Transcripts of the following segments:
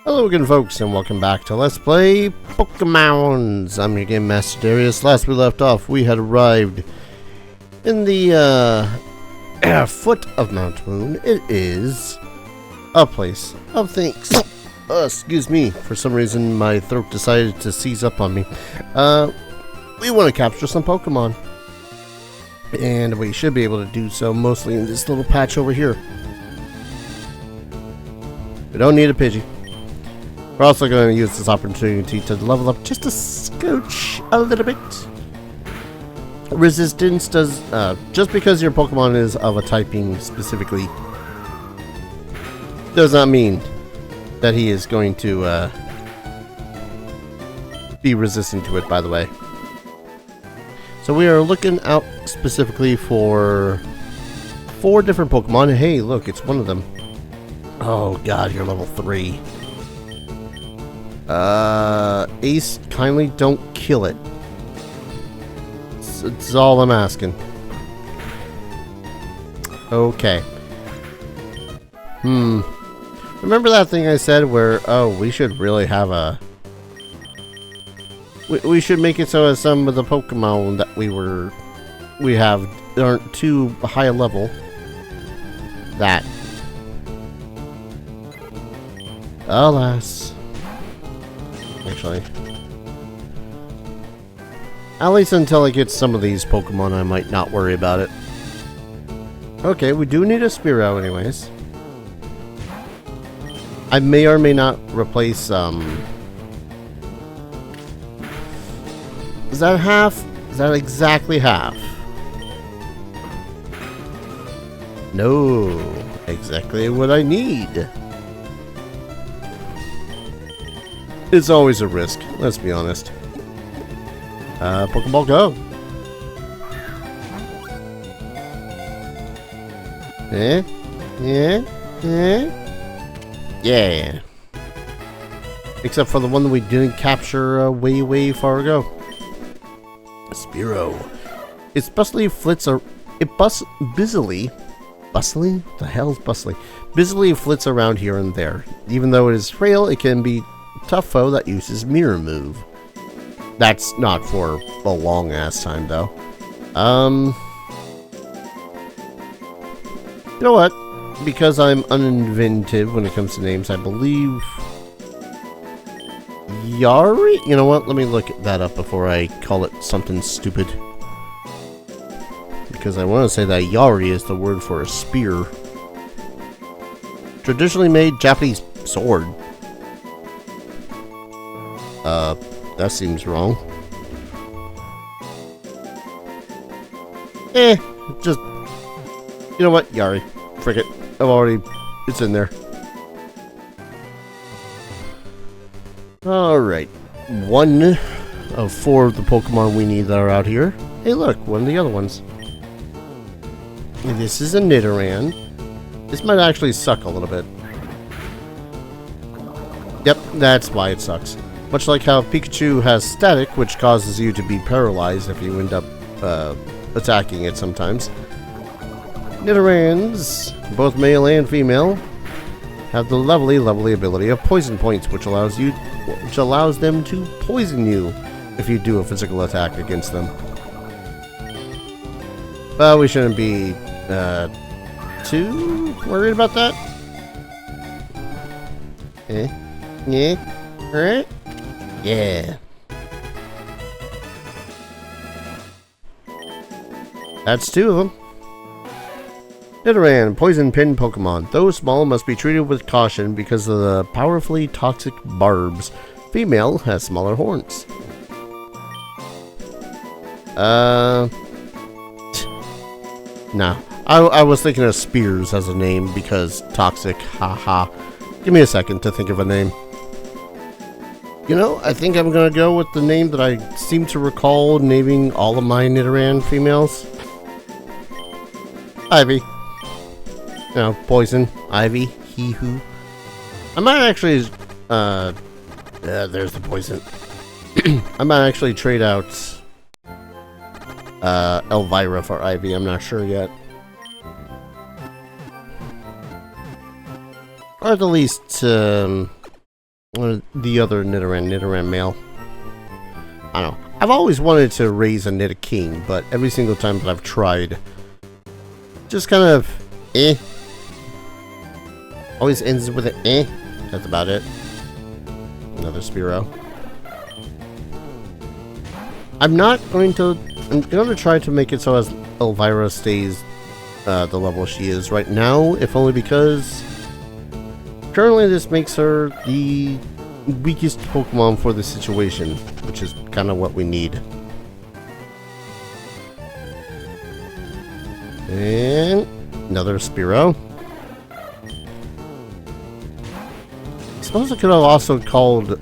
Hello again, folks, and welcome back to Let's Play Pokemons. I'm your Game Master Darius. Last we left off, we had arrived in the foot of Mount Moon. It is a place of things. Excuse me. For some reason, my throat decided to seize up on me. We want to capture some Pokemon, and we should be able to do so mostly in this little patch over here. We don't need a Pidgey. We're also going to use this opportunity to level up just a scotch a little bit. Resistance does, just because your Pokemon is of a typing specifically, does not mean that he is going to be resistant to it, by the way. So we are looking out specifically for 4 different Pokemon. Hey, look, it's one of them. Oh god, you're level 3. Ace, kindly don't kill it. It's all I'm asking. Okay. Remember that thing I said where, oh, we should really have a... We should make it so as some of the Pokemon that we have aren't too high a level. That. Alas. Actually, at least until I get some of these Pokemon, I might not worry about it. Okay, we do need a Spearow anyways. I may or may not replace, is that half? Is that exactly half? No, exactly what I need. It's always a risk, let's be honest. Pokeball, go! Yeah. Except for the one that we didn't capture way far ago. Spearow. It's busily flits busily? The hell's bustly? Busily flits around here and there. Even though it is frail, it can be tough foe that uses Mirror Move. That's not for a long ass time though. You know what? Because I'm uninventive when it comes to names, I believe Yari? You know what? Let me look that up before I call it something stupid. Because I want to say that Yari is the word for a spear. Traditionally made Japanese sword. That seems wrong. Just... You know what? Yari. Frick it. It's in there. Alright. 1 of 4 of the Pokemon we need that are out here. Hey look, one of the other ones. This is a Nidoran. This might actually suck a little bit. Yep, that's why it sucks. Much like how Pikachu has static, which causes you to be paralyzed if you end up attacking it sometimes. Nidorans, both male and female, have the lovely ability of Poison Points, which allows them to poison you if you do a physical attack against them. Well, we shouldn't be too worried about that. Alright. Yeah. That's 2 of them. Nidoran, poison pin Pokemon. Though small, must be treated with caution because of the powerfully toxic barbs. Female has smaller horns. No. I was thinking of Spears as a name because toxic. Haha. Give me a second to think of a name. You know, I think I'm gonna go with the name that I seem to recall naming all of my Nidoran females. Ivy. No, Poison. Ivy. He who. I might actually, there's the Poison. I might actually trade out, Elvira for Ivy. I'm not sure yet. Or at the least, the other Nidoran male. I don't know. I've always wanted to raise a Nidoking, but every single time that I've tried, just kind of always ends with an That's about it. Another Spearow. I'm going to try to make it so as Elvira stays the level she is right now, if only because currently this makes her the weakest Pokemon for the situation, which is kind of what we need. And another Spearow. I suppose I could have also called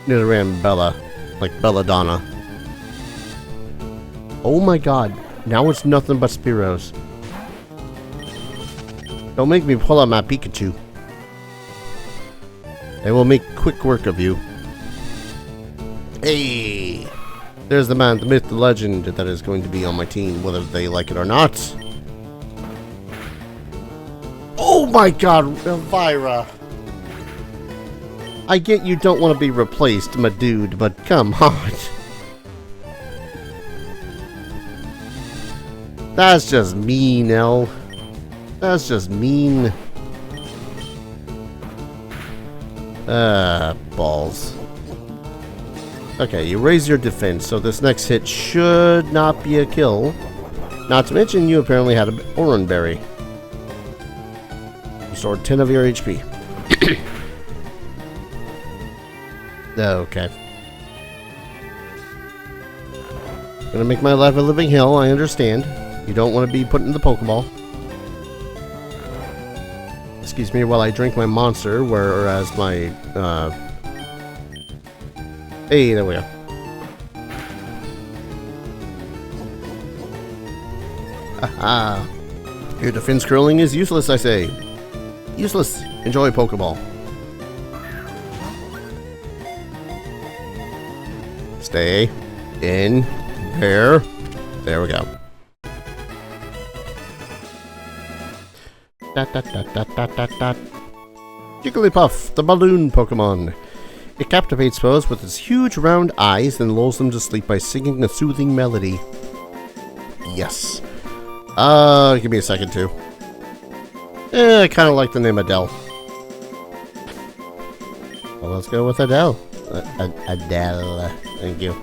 Nidoran Bella, like Belladonna. Oh my god, now it's nothing but Spearows. Don't make me pull out my Pikachu. They will make quick work of you. Hey! There's the man, the myth, the legend that is going to be on my team, whether they like it or not. Oh my god, Elvira! I get you don't want to be replaced, my dude, but come on. That's just mean, El. That's just mean. Balls. Okay, you raise your defense, so this next hit should not be a kill. Not to mention, you apparently had an Oran Berry. Restored 10 of your HP. Okay. Gonna make my life a living hell, I understand. You don't want to be put in the Pokeball. Excuse me while I drink my monster, whereas my, Hey, there we go. Haha. Your defense curling is useless, I say. Useless. Enjoy Pokeball. Stay in there. There we go. Jigglypuff, the balloon Pokemon. It captivates foes with its huge round eyes and lulls them to sleep by singing a soothing melody. Yes. Give me a second too. I kind of like the name Adele. Well, let's go with Adele. Adele. Thank you.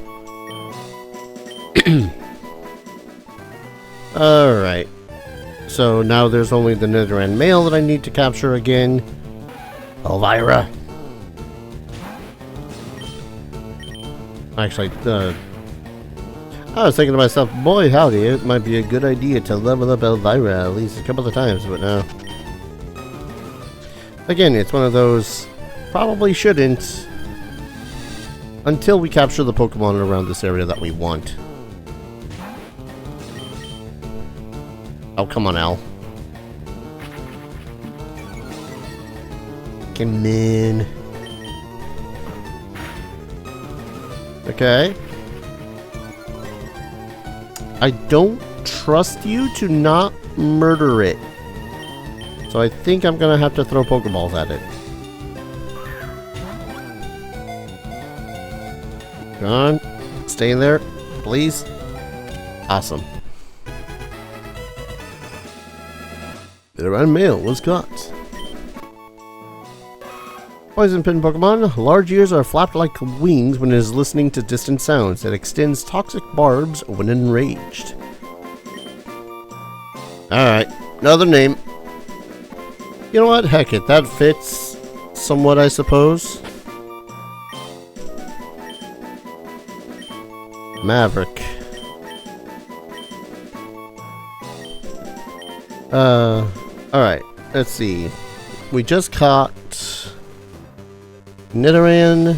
Alright. So now there's only the Nidoran male that I need to capture again. Elvira. Actually, I was thinking to myself, boy howdy, it might be a good idea to level up Elvira at least a couple of times, but no. Again, it's one of those, probably shouldn't, until we capture the Pokemon around this area that we want. Oh, come on, Al. Come in. Okay. I don't trust you to not murder it. So I think I'm gonna have to throw Pokeballs at it. Come on. Stay in there, please. Awesome. Nidoran male was caught. Poison Pin Pokemon. Large ears are flapped like wings when it is listening to distant sounds. It extends toxic barbs when enraged. Alright, another name. You know what? Heck it, that fits somewhat, I suppose. Maverick. Alright, let's see. We just caught Nidoran,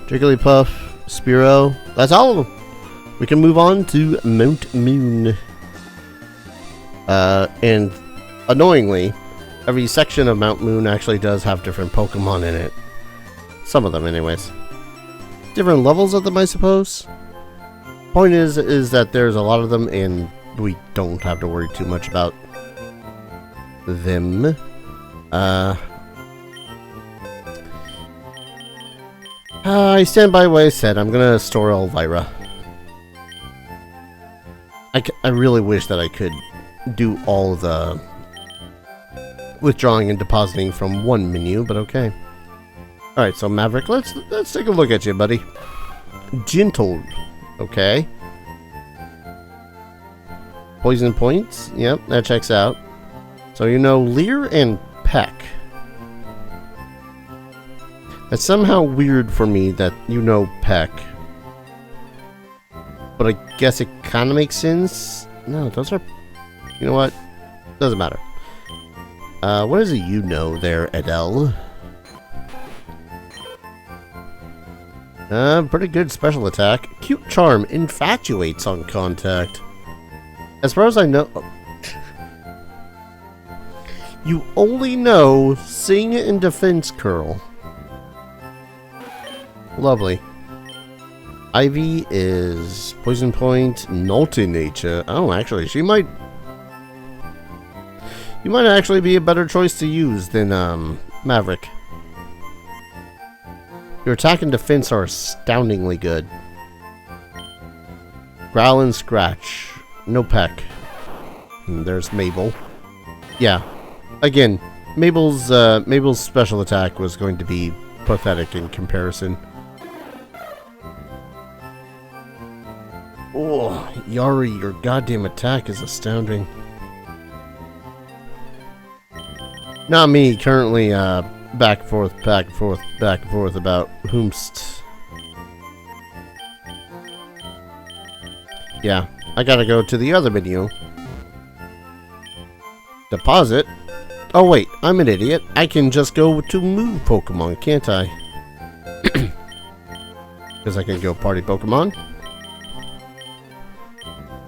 Jigglypuff, Spearow. That's all of them. We can move on to Mount Moon. And annoyingly, every section of Mount Moon actually does have different Pokemon in it. Some of them, anyways. Different levels of them, I suppose. Point is that there's a lot of them, and we don't have to worry too much about them. I stand by what I said. I'm gonna store Elvira. I really wish that I could do all the withdrawing and depositing from one menu, but okay. Alright, so Maverick, let's take a look at you, buddy. Gentle. Okay. Poison points. Yep, that checks out. So you know Leer and Peck. It's somehow weird for me that you know Peck. But I guess it kind of makes sense. No, those are... You know what? Doesn't matter. What is it you know there, Adele? Pretty good special attack. Cute Charm infatuates on contact. As far as I know... You only know Sing and Defense Curl. Lovely. Ivy is Poison Point, Naughty Nature. Oh, actually, she might... You might actually be a better choice to use than, Maverick. Your attack and defense are astoundingly good. Growl and Scratch. No Peck. And there's Mabel. Yeah. Again, Mabel's special attack was going to be pathetic in comparison. Oh, Yari, your goddamn attack is astounding. Not me, currently, back and forth about whomst. Yeah, I gotta go to the other menu. Deposit? Oh wait, I'm an idiot. I can just go to move Pokemon, can't I? Because I can go party Pokemon.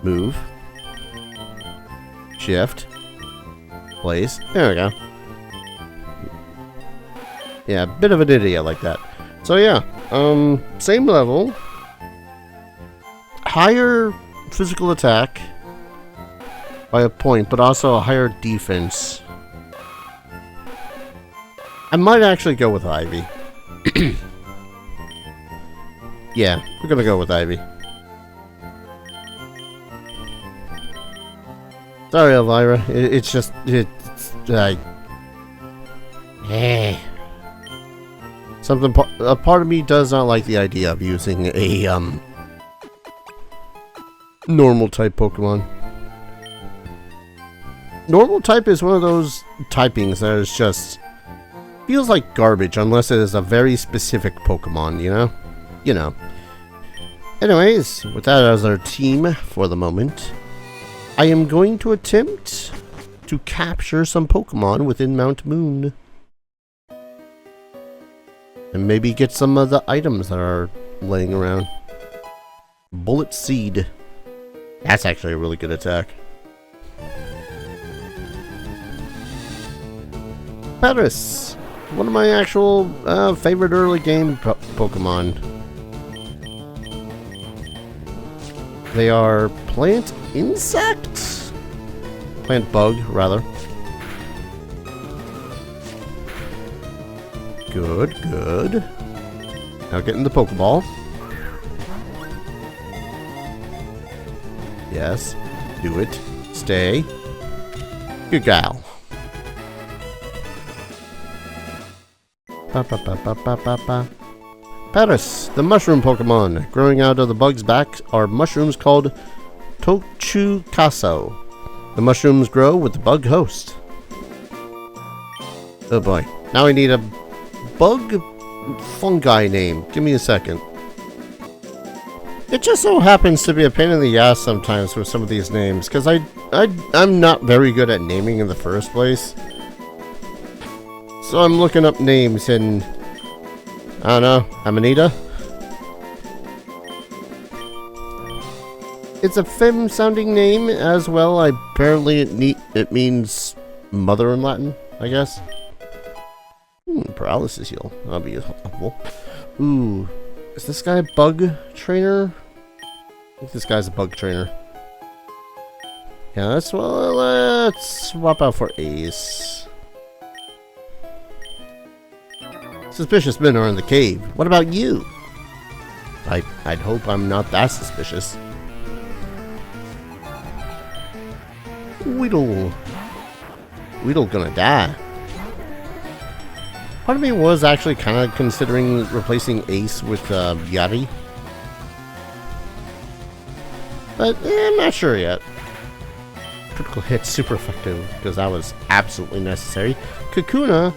Move. Shift. Place. There we go. Yeah, a bit of an idiot like that. So yeah, same level. Higher physical attack by a point, but also a higher defense. I might actually go with Ivy. Yeah, we're gonna go with Ivy. Sorry, Elvira. It's just... Something... A part of me does not like the idea of using a, normal type Pokemon. Normal type is one of those typings that is just... Feels like garbage unless it is a very specific Pokemon, you know? You know. Anyways, with that as our team for the moment... I am going to attempt to capture some Pokemon within Mount Moon. And maybe get some of the items that are laying around. Bullet Seed. That's actually a really good attack. Paris. One of my actual favorite early game Pokemon. They are plant insect? Plant bug, rather. Good, good. Now get in the Pokeball. Yes. Do it. Stay. Good gal. Paris, the mushroom Pokemon. Growing out of the bug's back are mushrooms called Tochukaso. The mushrooms grow with the bug host. Oh boy. Now I need a bug fungi name. Give me a second. It just so happens to be a pain in the ass sometimes with some of these names, because I'm not very good at naming in the first place. So I'm looking up names and... I don't know. Amanita? It's a femme-sounding name as well. Apparently it means mother in Latin, I guess. Paralysis heal. That'll be helpful. Ooh. Is this guy a bug trainer? I think this guy's a bug trainer. Yeah, let's swap out for Ace. Suspicious men are in the cave. What about you? I'd hope I'm not that suspicious. Weedle gonna die. Part of me was actually kind of considering replacing Ace with Yari. But I'm not sure yet. Critical hit, super effective, because that was absolutely necessary. Kakuna,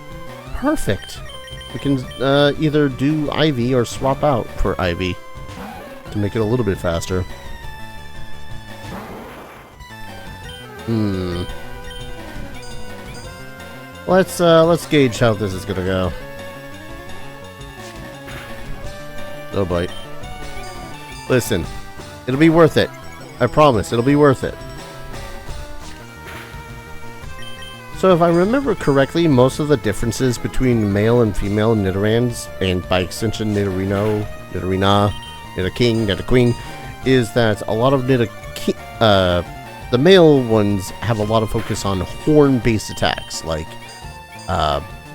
perfect. We can either do IV or swap out for IV to make it a little bit faster. Let's gauge how this is gonna go. Oh boy. Listen, it'll be worth it. I promise, it'll be worth it. So if I remember correctly, most of the differences between male and female Nidorans, and by extension Nidorino, Nidorina, Nidoking, Nidoqueen, is that a lot of the male ones have a lot of focus on horn-based attacks, like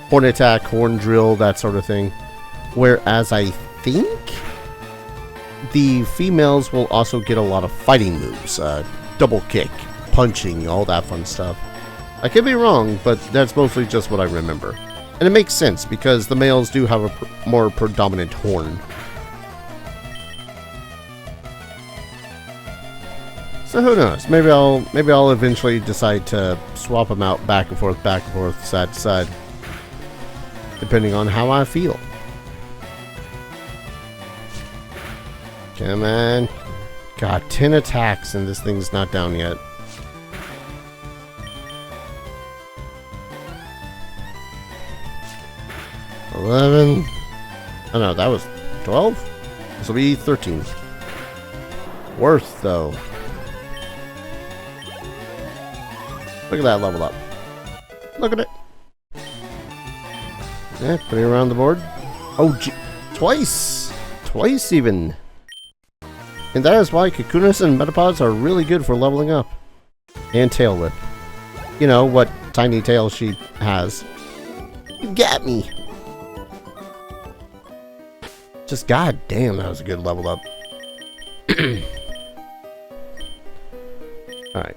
horn attack, horn drill, that sort of thing. Whereas I think the females will also get a lot of fighting moves, double kick, punching, all that fun stuff. I could be wrong, but that's mostly just what I remember. And it makes sense, because the males do have a more predominant horn. So who knows? Maybe I'll eventually decide to swap them out back and forth, side to side. Depending on how I feel. Come on. Got 10 attacks and this thing's not down yet. $11. Oh no, that was 12? This will be 13. Worth, though. Look at that level up. Look at it. Yeah, putting it around the board. Oh, gee. Twice! Twice, even. And that is why Kakunas and Metapods are really good for leveling up. And Tail Whip. You know, what tiny tail she has. You got me! Just goddamn, that was a good level up. Alright.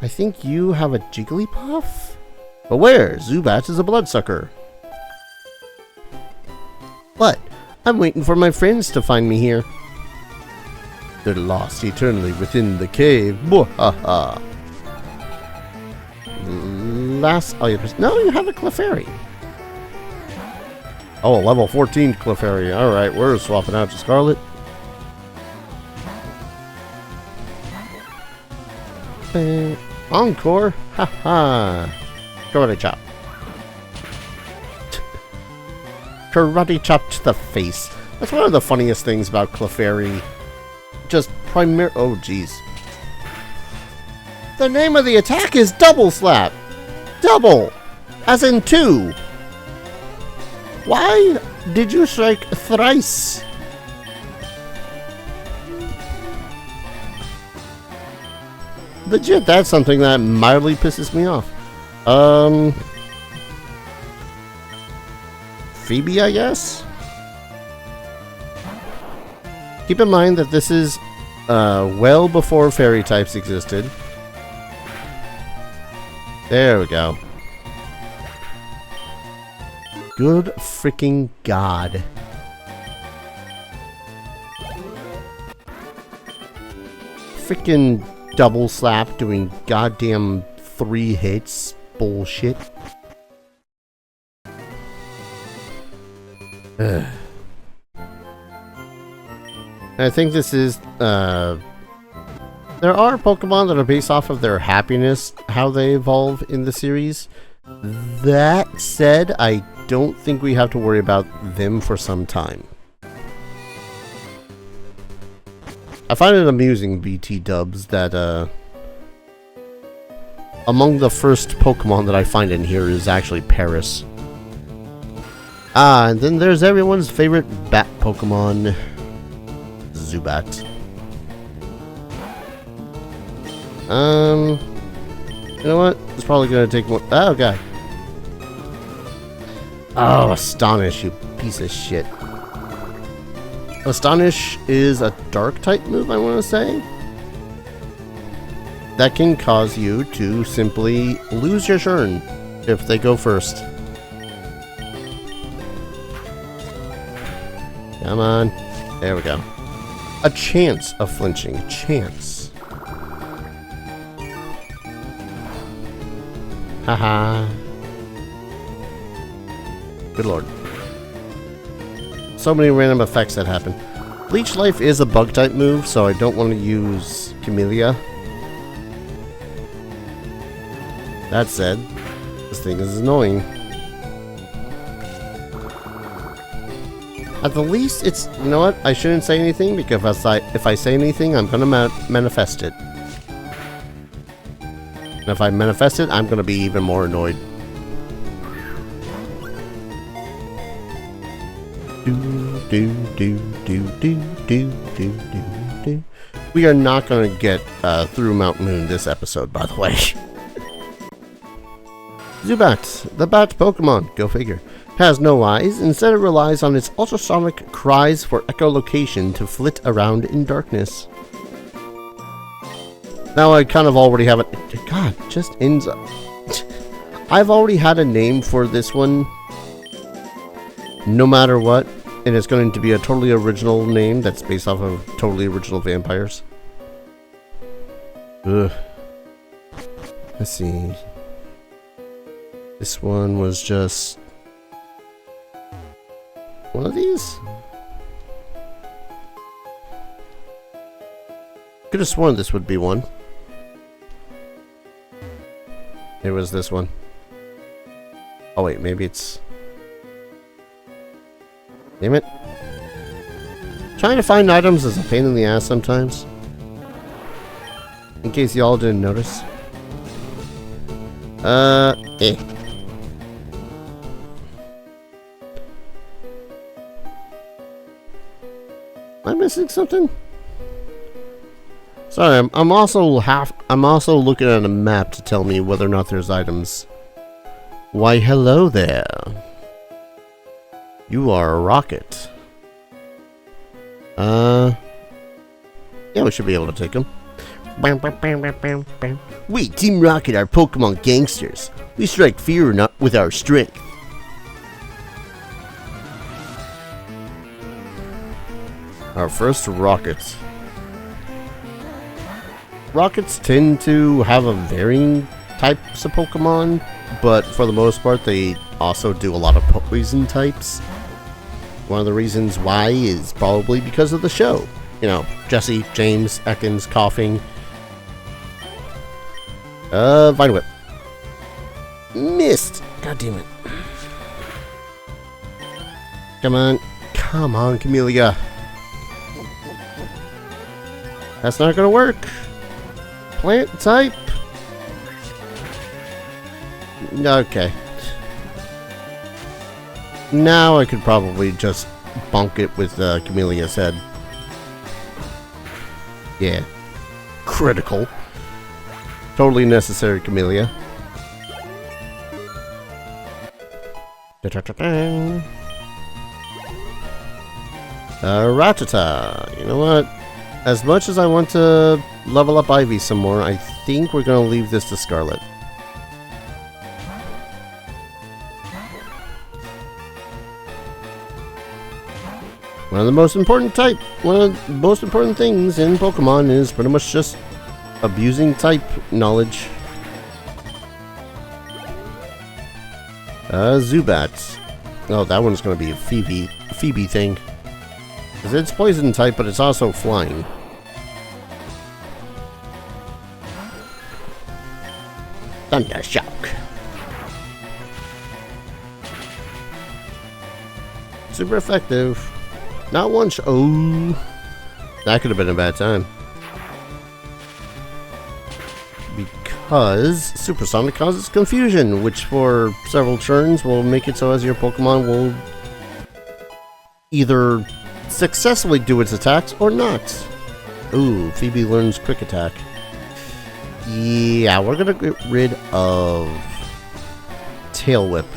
I think you have a Jigglypuff? Beware, Zubat is a bloodsucker. What? I'm waiting for my friends to find me here. They're lost eternally within the cave. Bwahaha. No, you have a Clefairy. Oh, a level 14 Clefairy. Alright, we're swapping out to Scarlet. Encore! Haha! Karate chop. Karate chop to the face. That's one of the funniest things about Clefairy. Just oh jeez. The name of the attack is Double Slap! Double! As in 2! Why did you strike thrice? Legit, that's something that mildly pisses me off. Phoebe, I guess? Keep in mind that this is well before fairy types existed. There we go. Good freaking God. Freaking double slap doing goddamn 3 hits. Bullshit. Ugh. I think this is, there are Pokemon that are based off of their happiness, how they evolve in the series. That said, I don't think we have to worry about them for some time. I find it amusing, BT dubs, that among the first Pokemon that I find in here is actually Paris. Ah, and then there's everyone's favorite bat Pokemon, Zubat. You know what? It's probably gonna take more. Oh god. Oh, Astonish, you piece of shit. Astonish is a dark type move, I want to say. That can cause you to simply lose your turn if they go first. Come on. There we go. A chance of flinching. A chance. Haha. Good lord. So many random effects that happen. Leech Life is a bug type move, so I don't want to use Camellia. That said, this thing is annoying. At the least, it's... You know what? I shouldn't say anything, because if I say anything, I'm gonna manifest it. And if I manifest it, I'm gonna be even more annoyed. We are not gonna get through Mount Moon this episode, by the way. Zubat, the bat Pokemon, go figure, has no eyes. Instead, it relies on its ultrasonic cries for echolocation to flit around in darkness. Now I kind of already have it. God, just ends up. I've already had a name for this one. No matter what, and it's going to be a totally original name that's based off of totally original vampires. Ugh. Let's see. This one was just one of these? Could have sworn this would be one. It was this one. Oh wait, maybe it's... Damn it. Trying to find items is a pain in the ass sometimes. In case y'all didn't notice. Am I missing something? Sorry, I'm also looking at a map to tell me whether or not there's items. Why, hello there. You are a rocket. Yeah, we should be able to take them. We, Team Rocket, are Pokemon gangsters. We strike fear not with our strength. Our first rocket. Rockets tend to have a varying types of Pokemon, but for the most part they also do a lot of poison types. One of the reasons why is probably because of the show. You know, Jesse, James, Ekans, coughing. Vine Whip. Missed! God damn it. Come on. Come on, Camellia. That's not gonna work. Plant type. Okay. Now I could probably just bonk it with Camellia's head. Yeah. Critical. Totally necessary, Camellia. Ratata. You know what? As much as I want to level up Ivy some more, I think we're going to leave this to Scarlet. One of the most important things in Pokemon is pretty much just abusing type knowledge. Zubat. Oh, that one's going to be a Phoebe thing. Because it's poison type, but it's also flying. Thunder Shock. Super effective. Not one oh. That could have been a bad time. Because Supersonic causes confusion, which for several turns will make it so as your Pokemon will either successfully do its attacks or not. Ooh, Phoebe learns Quick Attack. Yeah, we're gonna get rid of Tail Whip.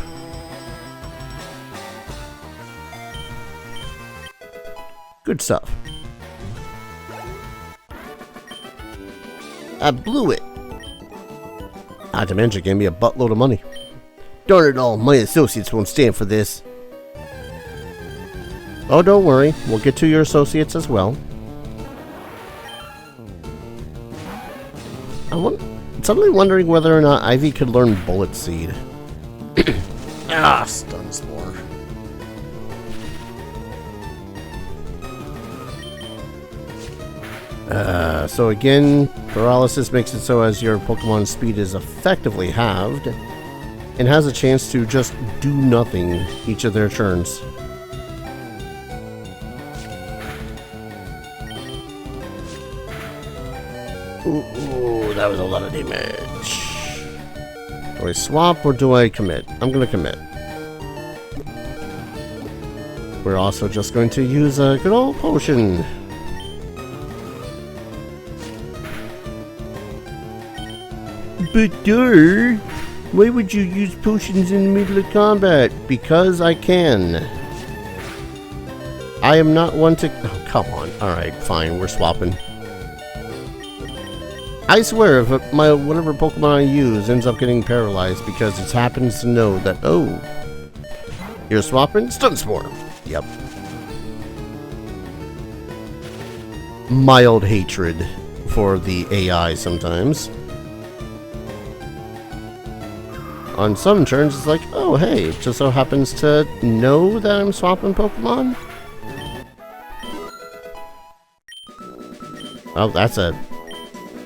Good stuff. I blew it. Dementia gave me a buttload of money. Darn it all, my associates won't stand for this. Oh, don't worry. We'll get to your associates as well. I'm suddenly wondering whether or not Ivy could learn Bullet Seed. Stun Spore. So again, paralysis makes it so as your Pokemon's speed is effectively halved and has a chance to just do nothing each of their turns. Ooh, that was a lot of damage. Do I swap or do I commit? I'm gonna commit. We're also just going to use a good old potion. But why would you use potions in the middle of combat? Because I can. I am not one to... Oh, come on. Alright, fine. We're swapping. I swear, if whatever Pokemon I use ends up getting paralyzed because it happens to know that, oh, you're swapping? Stun Spore. Yep. Mild hatred for the AI sometimes. On some turns, it's like, oh, hey, it just so happens to know that I'm swapping Pokemon. Oh, that's a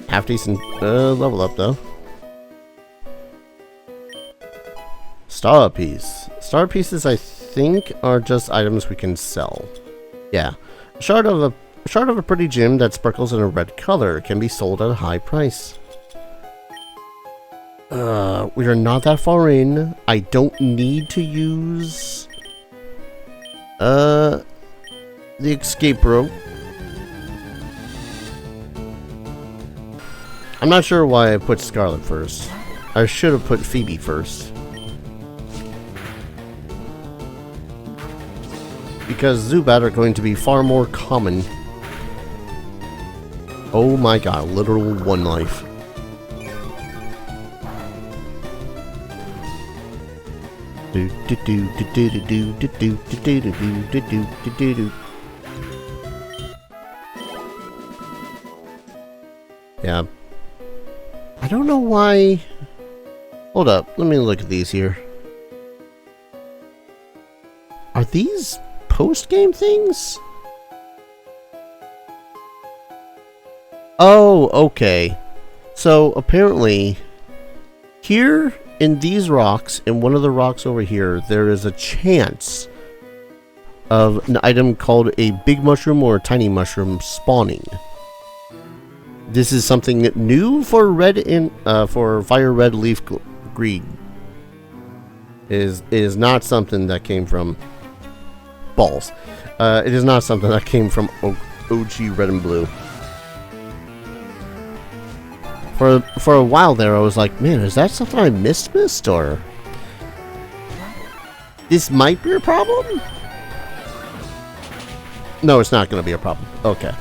half-decent level up, though. Star Piece. Star Pieces, I think, are just items we can sell. Yeah. A shard of a pretty gem that sparkles in a red color can be sold at a high price. We are not that far in. I don't need to use the escape rope. I'm not sure why I put Scarlet first. I should have put Phoebe first. Because Zubat are going to be far more common. Oh my god, literal one life. Yeah. I don't know why... Hold up, let me look at these here. Are these post-game things? Oh, okay. So, apparently, here in these rocks, in one of the rocks over here, there is a chance of an item called a big mushroom or a tiny mushroom spawning. This is something new for red in for FireRed Leaf Green. It is not something that came from balls. It is not something that came from OG Red and Blue. For a while there, I was like, man, is that something I missed, or this might be a problem? No, it's not going to be a problem. Okay.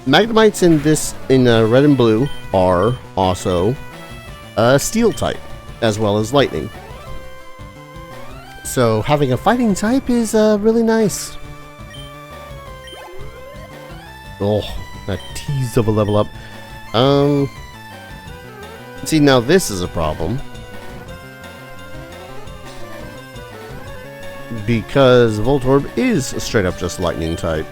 Magnemites in red and blue are also steel type, as well as lightning. So having a fighting type is really nice. Oh, that tease of a level up. See, now this is a problem. Because Voltorb is straight up just lightning type.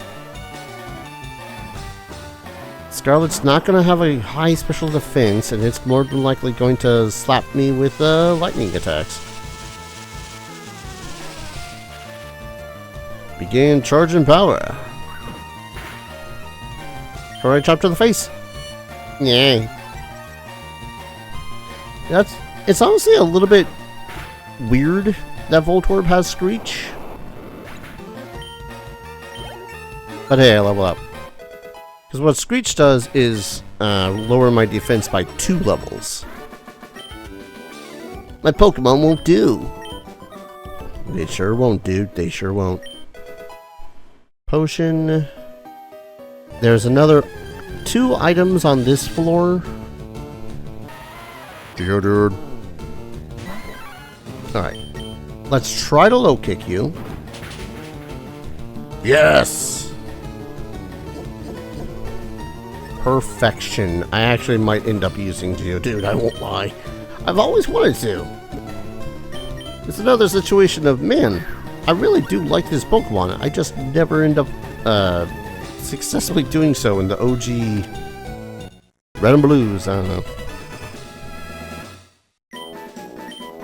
Scarlet's not going to have a high special defense, and it's more than likely going to slap me with lightning attacks. Begin charging power. Alright, chop to the face. Yeah. It's honestly a little bit weird that Voltorb has Screech. But hey, I level up. Because what Screech does is lower my defense by 2 levels. My Pokemon won't do. They sure won't, dude. They sure won't. Potion. There's another 2 items on this floor. Geodude. Alright. Let's try to low kick you. Yes! Perfection. I actually might end up using Geodude, I won't lie. I've always wanted to. It's another situation of, man, I really do like this Pokemon. I just never end up successfully doing so in the OG Red and Blues. I don't know.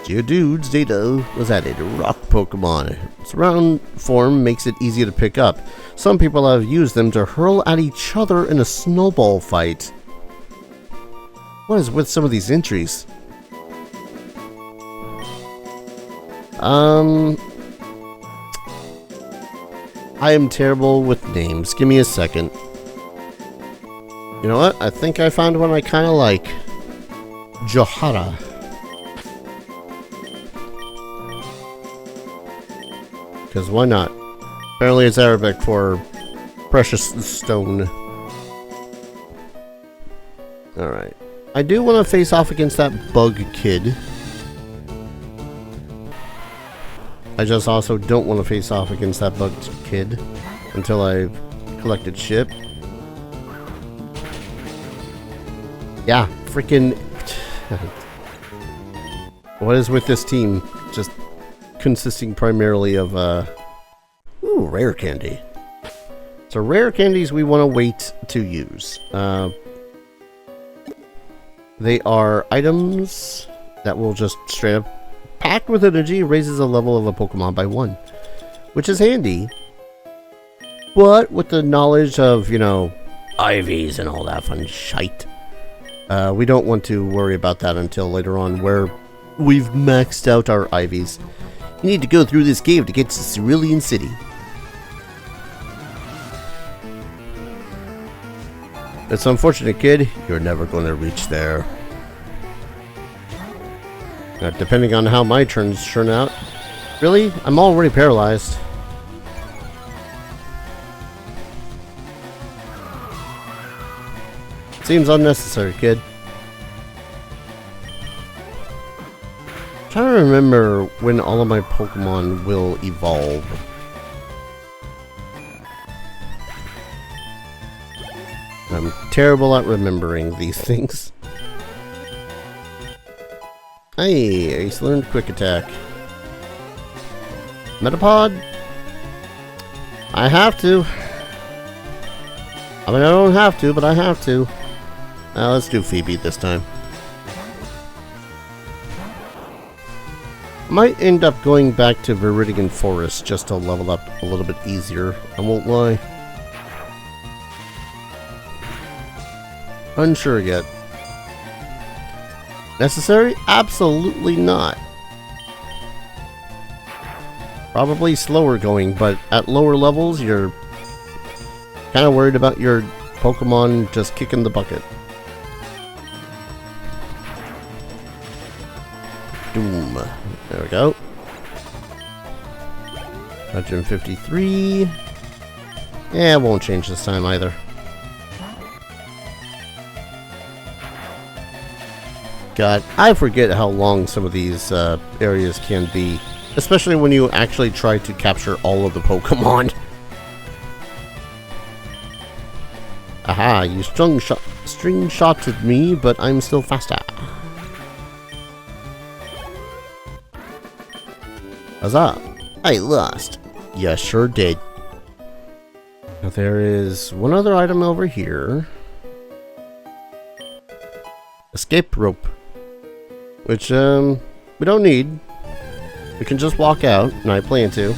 Geodude's data was added. Rock Pokemon. Its round form makes it easy to pick up. Some people have used them to hurl at each other in a snowball fight. What is with some of these entries? I am terrible with names. Give me a second. You know what? I think I found one I kind of like. Johara. Because why not? Apparently it's Arabic for precious stone. Alright. I do want to face off against that bug kid. I just also don't want to face off against that bug kid until I've collected shit. Yeah, freaking... What is with this team? Just consisting primarily of, ooh, rare candy. So rare candies we want to wait to use. They are items that will just straight up, packed with energy, raises the level of a Pokemon by 1. Which is handy. But with the knowledge of, you know, IVs and all that fun shite, we don't want to worry about that until later on, where we've maxed out our IVs. You need to go through this cave to get to Cerulean City. It's unfortunate, kid. You're never going to reach there. Now, depending on how my turns turn out. Really? I'm already paralyzed. Seems unnecessary, kid. I'm trying to remember when all of my Pokemon will evolve. I'm terrible at remembering these things. Hey, Ace learned Quick Attack. Metapod? I have to. I mean, I don't have to, but I have to. Let's do Phoebe this time. Might end up going back to Viridian Forest just to level up a little bit easier. I won't lie. Unsure yet. Necessary? Absolutely not. Probably slower going, but at lower levels, you're kind of worried about your Pokemon just kicking the bucket. Doom. There we go. 153. Yeah, it won't change this time either. God, I forget how long some of these areas can be, especially when you actually try to capture all of the Pokemon. Aha, you string shotted me, but I'm still faster. Huzzah! I lost. You sure did. Now there is one other item over here. Escape rope. Which, we don't need. We can just walk out, and I plan to.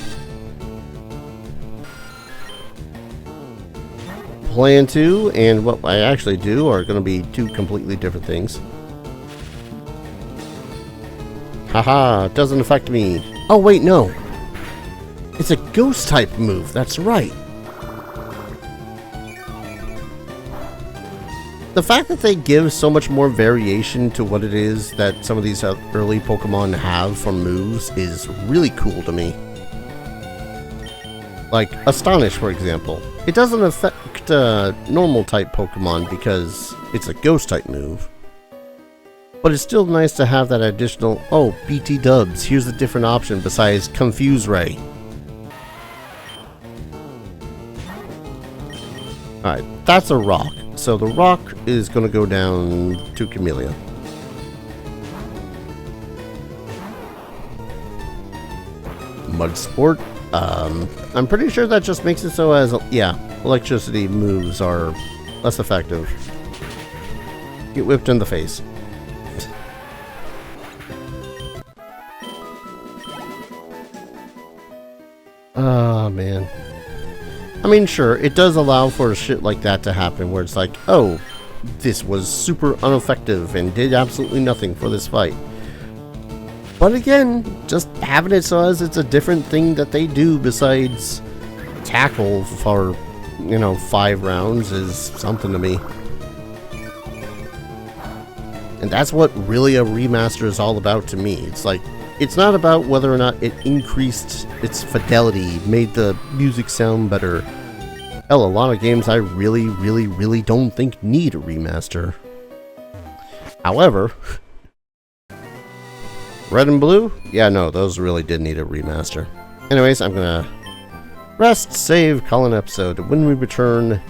Plan to, and what I actually do are going to be 2 completely different things. Haha, it doesn't affect me. Oh wait, no. It's a ghost type move, that's right. The fact that they give so much more variation to what it is that some of these early Pokemon have for moves is really cool to me. Like Astonish, for example. It doesn't affect normal type Pokemon because it's a ghost type move. But it's still nice to have that additional, oh, BT dubs, here's a different option besides Confuse Ray. Alright, that's a rock. So the rock is going to go down to Camellia. Mud Sport. I'm pretty sure that just makes it so as, yeah, electricity moves are less effective. Get whipped in the face. Oh, man. I mean, sure, it does allow for shit like that to happen, where it's like, oh, this was super ineffective and did absolutely nothing for this fight. But again, just having it so as it's a different thing that they do besides tackle for, you know, 5 rounds is something to me. And that's what really a remaster is all about to me. It's like, it's not about whether or not it increased its fidelity, made the music sound better. Hell, a lot of games I really don't think need a remaster. However, Red and Blue? Yeah, no, those really did need a remaster. Anyways, I'm gonna rest, save, call an episode. When we return,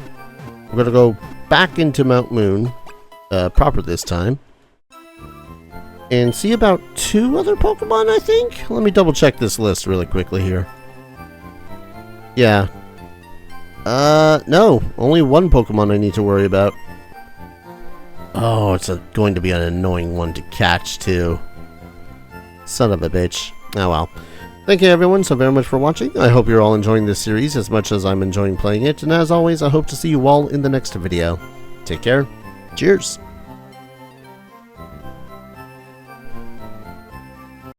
we're gonna go back into Mount Moon, proper this time. And see about 2 other Pokemon, I think? Let me double check this list really quickly here. Yeah. No. Only 1 Pokemon I need to worry about. Oh, it's going to be an annoying one to catch, too. Son of a bitch. Oh well. Thank you everyone so very much for watching. I hope you're all enjoying this series as much as I'm enjoying playing it. And as always, I hope to see you all in the next video. Take care. Cheers.